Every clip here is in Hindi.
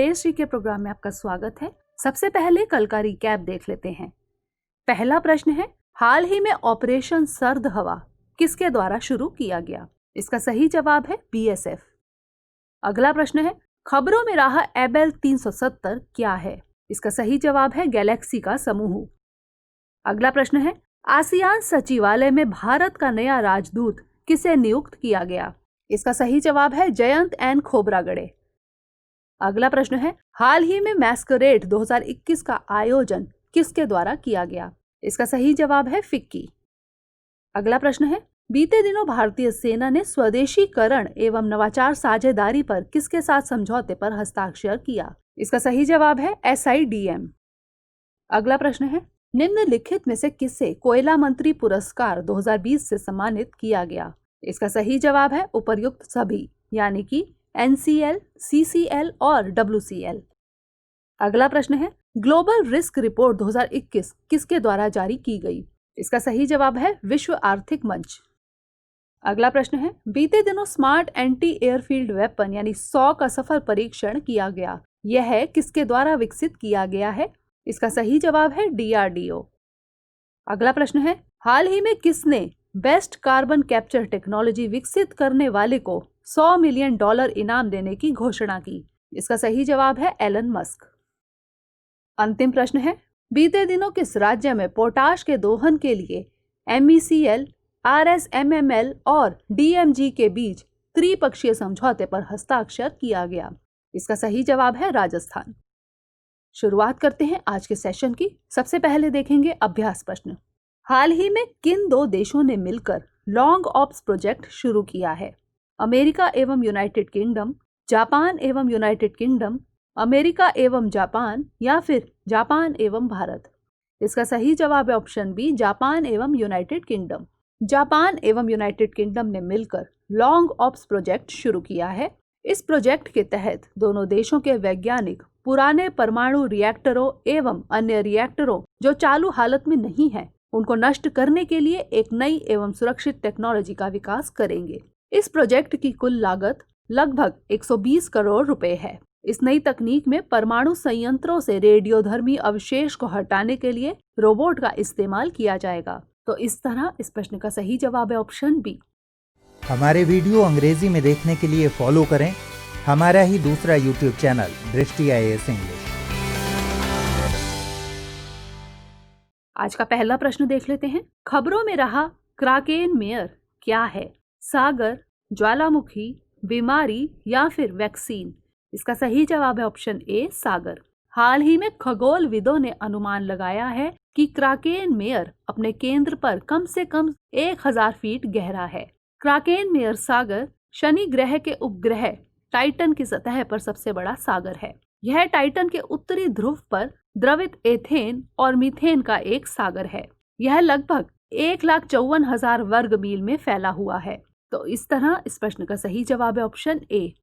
केएसटी के प्रोग्राम में आपका स्वागत है। सबसे पहले कल का रिकैप देख लेते हैं। पहला प्रश्न है, हाल ही में ऑपरेशन सर्द हवा किसके द्वारा शुरू किया गया? इसका सही जवाब है बीएसएफ। अगला प्रश्न है, खबरों में रहा एबेल 370 क्या है? इसका सही जवाब है गैलेक्सी का समूह। अगला प्रश्न है, आसियान सचिवालय में भारत का नया राजदूत किसे नियुक्त किया गया? इसका सही जवाब है जयंत एन खोबरागड़े। अगला प्रश्न है, हाल ही में मैस्करेड 2021 का आयोजन किसके द्वारा किया गया? इसका सही जवाब है फिक्की। अगला प्रश्न है, बीते दिनों भारतीय सेना ने स्वदेशीकरण एवं नवाचार साझेदारी पर किसके साथ समझौते पर हस्ताक्षर किया? इसका सही जवाब है SIDM। अगला प्रश्न है, निम्नलिखित में से किसे कोयला मंत्री पुरस्कार 2020 से सम्मानित किया गया? इसका सही जवाब है उपर्युक्त सभी, यानी कि NCL, CCL और WCL। अगला प्रश्न है, ग्लोबल रिस्क रिपोर्ट 2021 किसके द्वारा जारी की गई? इसका सही जवाब है विश्व आर्थिक मंच। अगला प्रश्न है, बीते दिनों स्मार्ट एंटी एयरफील्ड वेपन यानी सौ का सफल परीक्षण किया गया। यह किसके द्वारा विकसित किया गया है? इसका सही जवाब है DRDO। अगला प्रश्न है, हाल ही में किसने बेस्ट कार्बन कैप्चर टेक्नोलॉजी विकसित करने वाले को $100 मिलियन इनाम देने की घोषणा की? इसका सही जवाब है एलन मस्क। अंतिम प्रश्न है, बीते दिनों किस राज्य में पोटाश के दोहन के लिए MECL, RSMML और DMG के बीच त्रिपक्षीय समझौते पर हस्ताक्षर किया गया? इसका सही जवाब है राजस्थान। शुरुआत करते हैं आज के सेशन की। सबसे पहले देखेंगे अभ्यास प्रश्न। हाल ही में किन दो देशों ने मिलकर लॉन्ग ऑप्स प्रोजेक्ट शुरू किया है? अमेरिका एवं यूनाइटेड किंगडम, जापान एवं यूनाइटेड किंगडम, अमेरिका एवं जापान या फिर जापान एवं भारत? इसका सही जवाब है ऑप्शन बी, जापान एवं यूनाइटेड किंगडम। जापान एवं यूनाइटेड किंगडम ने मिलकर लॉन्ग ऑप्स प्रोजेक्ट शुरू किया है। इस प्रोजेक्ट के तहत दोनों देशों के वैज्ञानिक पुराने परमाणु रिएक्टरों एवं अन्य रिएक्टरों जो चालू हालत में नहीं है उनको नष्ट करने के लिए एक नई एवं सुरक्षित टेक्नोलॉजी का विकास करेंगे। इस प्रोजेक्ट की कुल लागत लगभग 120 करोड़ रुपए है। इस नई तकनीक में परमाणु संयंत्रों से रेडियोधर्मी अवशेष को हटाने के लिए रोबोट का इस्तेमाल किया जाएगा। तो इस तरह इस प्रश्न का सही जवाब है ऑप्शन बी। हमारे वीडियो अंग्रेजी में देखने के लिए फॉलो करें हमारा ही दूसरा यूट्यूब चैनल दृष्टि IAS इंग्लिश। आज का पहला प्रश्न देख लेते हैं। खबरों में रहा क्राकेन मेयर क्या है? सागर, ज्वालामुखी, बीमारी या फिर वैक्सीन? इसका सही जवाब है ऑप्शन ए, सागर। हाल ही में खगोलविदों ने अनुमान लगाया है कि क्राकेन मेयर अपने केंद्र पर कम से कम 1000 फीट गहरा है। क्राकेन मेयर सागर शनि ग्रह के उपग्रह टाइटन की सतह पर सबसे बड़ा सागर है। यह टाइटन के उत्तरी ध्रुव पर द्रवित एथेन और मीथेन का एक सागर है। यह लगभग 1,54,000 वर्ग मील में फैला हुआ है। तो इस तरह इस प्रश्न का सही जवाब है ऑप्शन ए।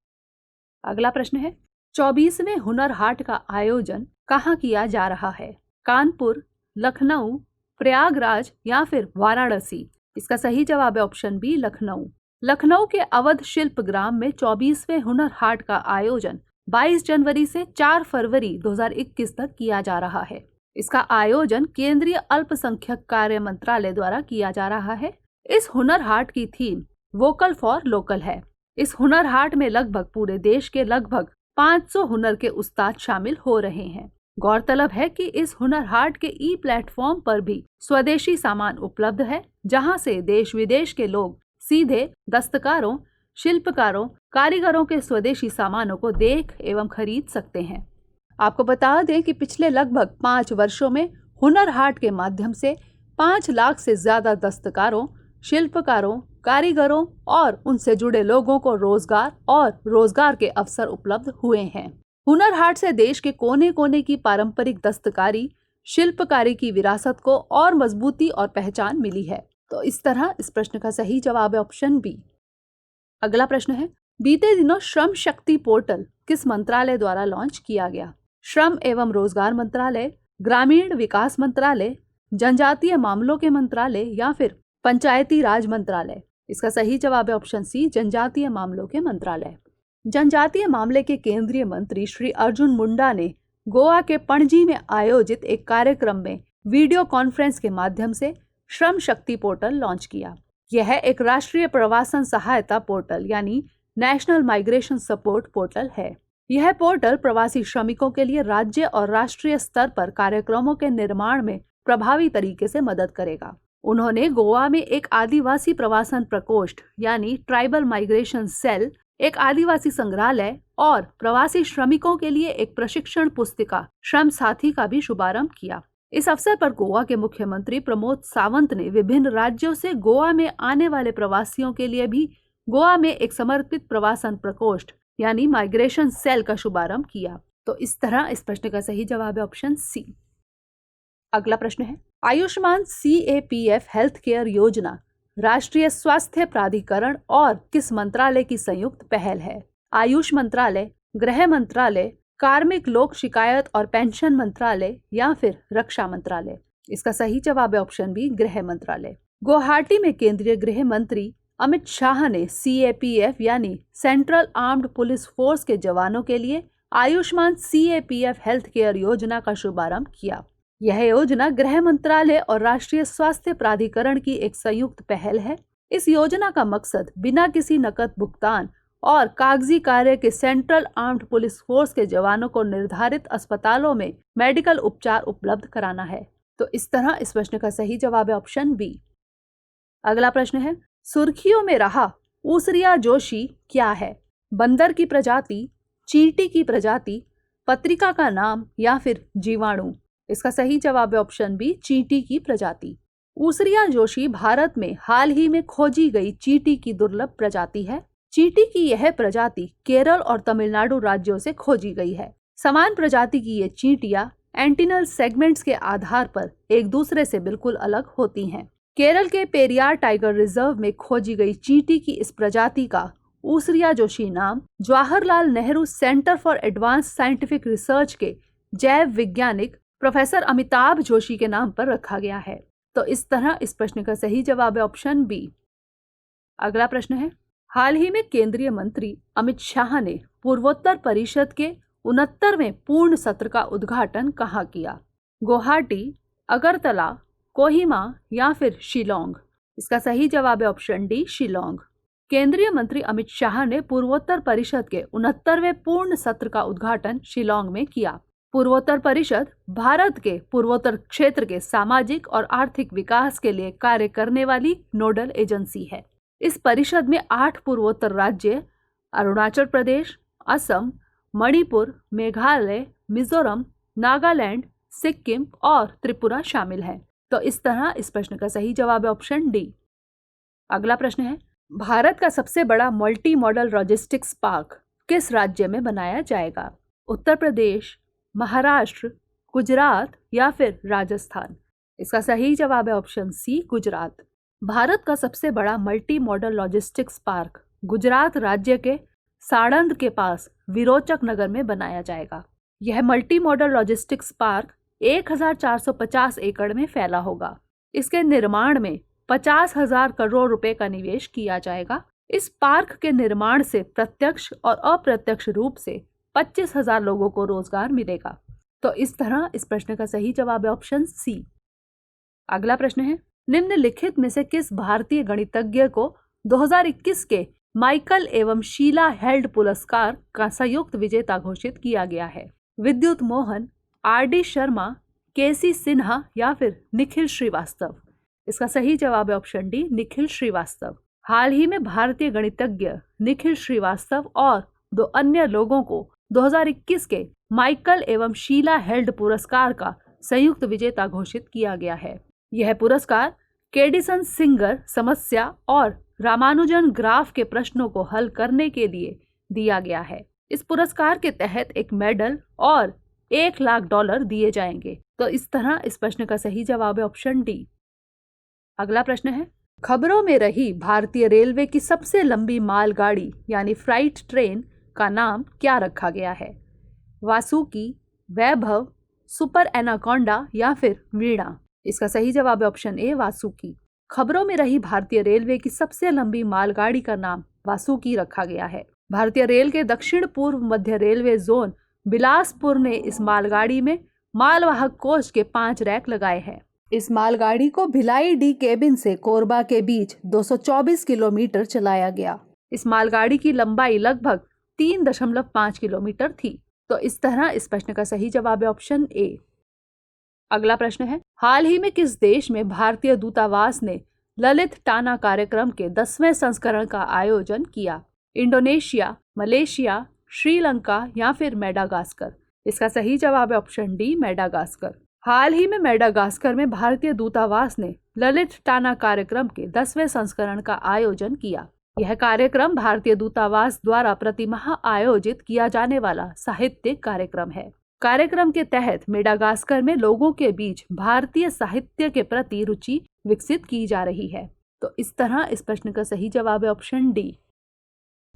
अगला प्रश्न है, 24वें हुनर हाट का आयोजन कहाँ किया जा रहा है? कानपुर, लखनऊ, प्रयागराज या फिर वाराणसी? इसका सही जवाब है ऑप्शन बी, लखनऊ। लखनऊ के अवध शिल्प ग्राम में 24वें हुनर हाट का आयोजन 22 जनवरी से 4 फरवरी 2021 तक किया जा रहा है। इसका आयोजन केंद्रीय अल्पसंख्यक कार्य मंत्रालय द्वारा किया जा रहा है। इस हुनर हाट की थीम वोकल फॉर लोकल है। इस हुनर हाट में लगभग पूरे देश के लगभग 500 हुनर के उस्ताद शामिल हो रहे हैं। गौरतलब है कि इस हुनर हाट के प्लेटफॉर्म पर भी स्वदेशी सामान उपलब्ध है, जहां से देश विदेश के लोग सीधे दस्तकारों, शिल्पकारों, कारीगरों के स्वदेशी सामानों को देख एवं खरीद सकते हैं। आपको बता दें कि पिछले लगभग 5 वर्षों में हुनर हाट के माध्यम से 5 लाख से ज्यादा दस्तकारों, शिल्पकारों, कारीगरों और उनसे जुड़े लोगों को रोजगार के अवसर उपलब्ध हुए हैं। हुनर हाट से देश के कोने कोने की पारंपरिक दस्तकारी, शिल्पकारी की विरासत को और मजबूती और पहचान मिली है। तो इस तरह इस प्रश्न का सही जवाब है ऑप्शन बी। अगला प्रश्न है, बीते दिनों श्रम शक्ति पोर्टल किस मंत्रालय द्वारा लॉन्च किया गया? श्रम एवं रोजगार मंत्रालय, ग्रामीण विकास मंत्रालय, जनजातीय मामलों के मंत्रालय या फिर पंचायती राज मंत्रालय? इसका सही जवाब है ऑप्शन सी, जनजातीय मामलों के मंत्रालय। जनजातीय मामले के केंद्रीय मंत्री श्री अर्जुन मुंडा ने गोवा के पणजी में आयोजित एक कार्यक्रम में वीडियो कॉन्फ्रेंस के माध्यम से श्रम शक्ति पोर्टल लॉन्च किया। यह एक राष्ट्रीय प्रवासन सहायता पोर्टल यानी नेशनल माइग्रेशन सपोर्ट पोर्टल है। यह पोर्टल प्रवासी श्रमिकों के लिए राज्य और राष्ट्रीय स्तर पर कार्यक्रमों के निर्माण में प्रभावी तरीके से मदद करेगा। उन्होंने गोवा में एक आदिवासी प्रवासन प्रकोष्ठ यानी ट्राइबल माइग्रेशन सेल, एक आदिवासी संग्रहालय और प्रवासी श्रमिकों के लिए एक प्रशिक्षण पुस्तिका श्रम साथी का भी शुभारंभ किया। इस अवसर पर गोवा के मुख्यमंत्री प्रमोद सावंत ने विभिन्न राज्यों से गोवा में आने वाले प्रवासियों के लिए भी गोवा में एक समर्पित प्रवासन प्रकोष्ठ यानी माइग्रेशन सेल का शुभारंभ किया। तो इस तरह इस प्रश्न का सही जवाब है ऑप्शन सी। अगला प्रश्न है, आयुष्मान CAPF हेल्थ केयर योजना राष्ट्रीय स्वास्थ्य प्राधिकरण और किस मंत्रालय की संयुक्त पहल है? आयुष मंत्रालय, गृह मंत्रालय, कार्मिक लोक शिकायत और पेंशन मंत्रालय या फिर रक्षा मंत्रालय? इसका सही जवाब है ऑप्शन बी, गृह मंत्रालय। गुवाहाटी में केंद्रीय गृह मंत्री अमित शाह ने CAPF यानी सेंट्रल आर्म्ड पुलिस फोर्स के जवानों के लिए आयुष्मान CAPF हेल्थ केयर योजना का शुभारंभ किया। यह योजना गृह मंत्रालय और राष्ट्रीय स्वास्थ्य प्राधिकरण की एक संयुक्त पहल है। इस योजना का मकसद बिना किसी नकद भुगतान और कागजी कार्य के सेंट्रल आर्म्ड पुलिस फोर्स के जवानों को निर्धारित अस्पतालों में मेडिकल उपचार उपलब्ध कराना है। तो इस तरह इस प्रश्न का सही जवाब है ऑप्शन बी। अगला प्रश्न है, सुर्खियों में रहा ऊसरिया जोशी क्या है? बंदर की प्रजाति, चींटी की प्रजाति, पत्रिका का नाम या फिर जीवाणु? इसका सही जवाब है ऑप्शन बी, चींटी की प्रजाति। ऊसरिया जोशी भारत में हाल ही में खोजी गई चींटी की दुर्लभ प्रजाति है। चींटी की यह प्रजाति केरल और तमिलनाडु राज्यों से खोजी गई है। समान प्रजाति की ये चींटियां एंटीनल सेगमेंट्स के आधार पर एक दूसरे से बिल्कुल अलग होती हैं। केरल के पेरियार टाइगर रिजर्व में खोजी गई चींटी की इस प्रजाति का ऊसरिया जोशी नाम Jawaharlal Nehru centre for advance scientific research के जैव वैज्ञानिक प्रोफेसर अमिताभ जोशी के नाम पर रखा गया है। तो इस तरह इस प्रश्न का सही जवाब है ऑप्शन बी। अगला प्रश्न है, हाल ही में केंद्रीय मंत्री अमित शाह ने पूर्वोत्तर परिषद के 69वें पूर्ण सत्र का उद्घाटन कहाँ किया? गुवाहाटी, अगरतला, कोहिमा या फिर शिलोंग? इसका सही जवाब है ऑप्शन डी, शिलोंग। केंद्रीय मंत्री अमित शाह ने पूर्वोत्तर परिषद के 69वें पूर्ण सत्र का उद्घाटन शिलोंग में किया। पूर्वोत्तर परिषद भारत के पूर्वोत्तर क्षेत्र के सामाजिक और आर्थिक विकास के लिए कार्य करने वाली नोडल एजेंसी है। इस परिषद में 8 पूर्वोत्तर राज्य अरुणाचल प्रदेश, असम, मणिपुर, मेघालय, मिजोरम, नागालैंड, सिक्किम और त्रिपुरा शामिल हैं। तो इस तरह इस प्रश्न का सही जवाब है ऑप्शन डी। अगला प्रश्न है, भारत का सबसे बड़ा मल्टी मॉडल लॉजिस्टिक्स पार्क किस राज्य में बनाया जाएगा? उत्तर प्रदेश, महाराष्ट्र, गुजरात या फिर राजस्थान? इसका सही जवाब है ऑप्शन सी, गुजरात। भारत का सबसे बड़ा multi modal logistics park Gujarat राज्य के साड़ंद के पास विरोचक नगर में बनाया जाएगा। यह मल्टी मॉडल लॉजिस्टिक्स पार्क 1450 एकड़ में फैला होगा। इसके निर्माण में 50,000 करोड़ रुपए का निवेश किया जाएगा। इस पार्क के निर्माण से प्रत्यक्ष और अप्रत्यक्ष रूप से 25,000 लोगों को रोजगार मिलेगा। तो इस तरह इस प्रश्न का सही जवाब है ऑप्शन सी। अगला प्रश्न है, निम्नलिखित में से किस भारतीय गणितज्ञ को 2021 के माइकल एवं शीला हेल्ड पुरस्कार का संयुक्त विजेता घोषित किया गया है? विद्युत मोहन, RD शर्मा, KC सिन्हा या फिर निखिल श्रीवास्तव? इसका सही जवाब है ऑप्शन डी, निखिल श्रीवास्तव। हाल ही में भारतीय गणितज्ञ निखिल श्रीवास्तव और 2 अन्य लोगों को 2021 के माइकल एवं शीला हेल्ड पुरस्कार का संयुक्त विजेता घोषित किया गया है। यह पुरस्कार केडिसन सिंगर समस्या और रामानुजन ग्राफ के प्रश्नों को हल करने के लिए दिया गया है। इस पुरस्कार के तहत एक मेडल और $1,00,000 दिए जाएंगे। तो इस तरह इस प्रश्न का सही जवाब है ऑप्शन डी। अगला प्रश्न है, खबरों में रही भारतीय रेलवे की सबसे लंबी मालगाड़ी यानी फ्राइट ट्रेन का नाम क्या रखा गया है? वासुकी, वैभव, सुपर एनाकोंडा या फिर वीणा? इसका सही जवाब है ऑप्शन ए, वासुकी। खबरों में रही भारतीय रेलवे की सबसे लंबी मालगाड़ी का नाम वासुकी रखा गया है। भारतीय रेल के दक्षिण पूर्व मध्य रेलवे जोन बिलासपुर ने इस मालगाड़ी में मालवाहक कोच के 5 रैक लगाए हैं। इस मालगाड़ी को भिलाई डी केबिन से कोरबा के बीच 224 किलोमीटर चलाया गया। इस मालगाड़ी की लंबाई लगभग 3.5 किलोमीटर थी। तो इस तरह इस प्रश्न का सही जवाब है ऑप्शन ए। अगला प्रश्न है, हाल ही में किस देश में भारतीय दूतावास ने ललित टाना कार्यक्रम के 10वें संस्करण का आयोजन किया? इंडोनेशिया, मलेशिया, श्रीलंका या फिर मेडागास्कर? इसका सही जवाब है ऑप्शन डी, मेडागास्कर। हाल ही में मेडागास्कर में भारतीय दूतावास ने ललित टाना कार्यक्रम के 10वें संस्करण का आयोजन किया। यह कार्यक्रम भारतीय दूतावास द्वारा प्रतिमाह आयोजित किया जाने वाला साहित्यिक कार्यक्रम है। कार्यक्रम के तहत मेडागास्कर में लोगों के बीच भारतीय साहित्य के प्रति रुचि विकसित की जा रही है। तो इस तरह इस प्रश्न का सही जवाब है ऑप्शन डी।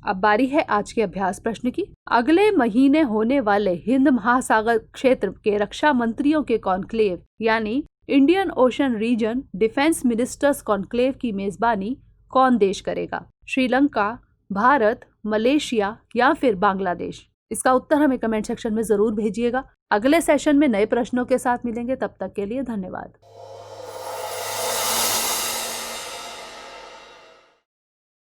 अब बारी है आज के अभ्यास प्रश्न की। अगले महीने होने वाले हिंद महासागर क्षेत्र के रक्षा मंत्रियों के कॉन्क्लेव यानी Indian ocean region defence ministers conclave की मेजबानी कौन देश करेगा? श्रीलंका, भारत, मलेशिया या फिर बांग्लादेश? इसका उत्तर हमें कमेंट सेक्शन में जरूर भेजिएगा। अगले सेशन में नए प्रश्नों के साथ मिलेंगे, तब तक के लिए धन्यवाद।